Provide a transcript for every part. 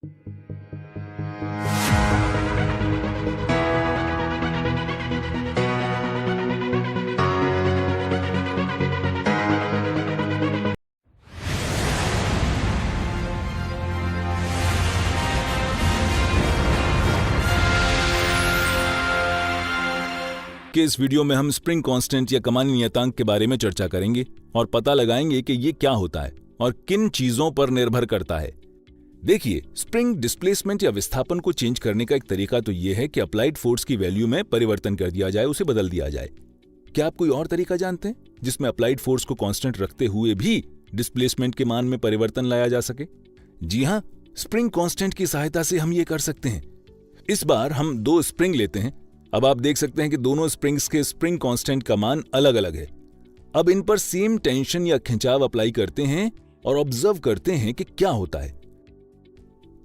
कि इस वीडियो में हम स्प्रिंग कांस्टेंट या कमानी नियतांक के बारे में चर्चा करेंगे और पता लगाएंगे कि ये क्या होता है और किन चीजों पर निर्भर करता है। देखिए, स्प्रिंग डिस्प्लेसमेंट या विस्थापन को चेंज करने का एक तरीका तो ये है कि अप्लाइड फोर्स की वैल्यू में परिवर्तन कर दिया जाए, उसे बदल दिया जाए। क्या आप कोई और तरीका जानते हैं जिसमें अप्लाइड फोर्स को कांस्टेंट रखते हुए भी डिस्प्लेसमेंट के मान में परिवर्तन लाया जा सके? जी हां, स्प्रिंग कांस्टेंट की सहायता से हम ये कर सकते हैं। इस बार हम दो स्प्रिंग लेते हैं। अब आप देख सकते हैं कि दोनों स्प्रिंग्स के स्प्रिंग कांस्टेंट का मान अलग अलग है। अब इन पर सेम टेंशन या खिंचाव अप्लाई करते हैं और ऑब्जर्व करते हैं कि क्या होता है।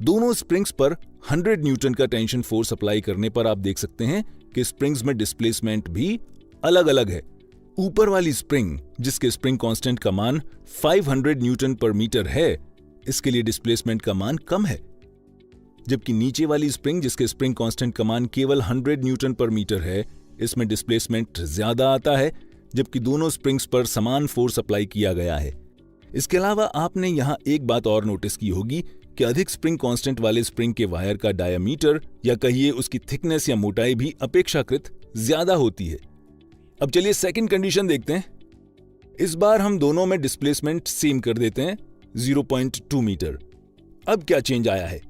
दोनों स्प्रिंग्स पर 100 न्यूटन का टेंशन फोर्स अप्लाई करने पर आप देख सकते हैं कि स्प्रिंग्स में डिस्प्लेसमेंट भी अलग अलग है। ऊपर वाली स्प्रिंग, जिसके स्प्रिंग कांस्टेंट का मान 500 न्यूटन पर मीटर है, इसके लिए डिस्प्लेसमेंट का मान कम है, जबकि नीचे वाली स्प्रिंग, जिसके स्प्रिंग कांस्टेंट का मान केवल 100 न्यूटन पर मीटर है, इसमें डिस्प्लेसमेंट ज्यादा आता है, जबकि दोनों स्प्रिंग्स पर समान फोर्स अप्लाई किया गया है। इसके अलावा आपने यहां एक बात और नोटिस की होगी कि अधिक स्प्रिंग कांस्टेंट वाले स्प्रिंग के वायर का डायामीटर या कहिए उसकी थिकनेस या मोटाई भी अपेक्षाकृत ज्यादा होती है। अब चलिए सेकंड कंडीशन देखते हैं। इस बार हम दोनों में डिस्प्लेसमेंट सेम कर देते हैं, 0.2 मीटर। अब क्या चेंज आया है?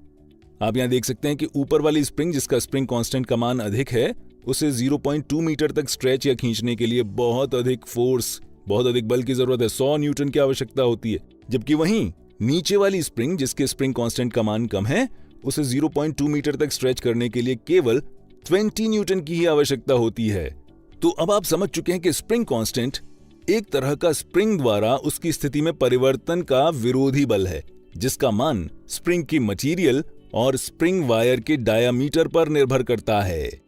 आप यहां देख सकते हैं कि ऊपर वाली स्प्रिंग, जिसका स्प्रिंग कांस्टेंट का मान अधिक है, उसे 0.2 मीटर तक स्ट्रेच या खींचने के लिए बहुत अधिक फोर्स, बहुत अधिक बल की जरूरत है, 100 न्यूटन की आवश्यकता होती है। जबकि वहीं नीचे वाली स्प्रिंग, जिसके स्प्रिंग कांस्टेंट का मान कम है, उसे 0.2 मीटर तक स्ट्रेच करने के लिए केवल 20 न्यूटन की ही आवश्यकता होती है। तो अब आप समझ चुके हैं कि स्प्रिंग कांस्टेंट एक तरह का स्प्रिंग द्वारा उसकी स्थिति में परिवर्तन का विरोधी बल है, जिसका मान स्प्रिंग की मटीरियल और स्प्रिंग वायर के डायामीटर पर निर्भर करता है।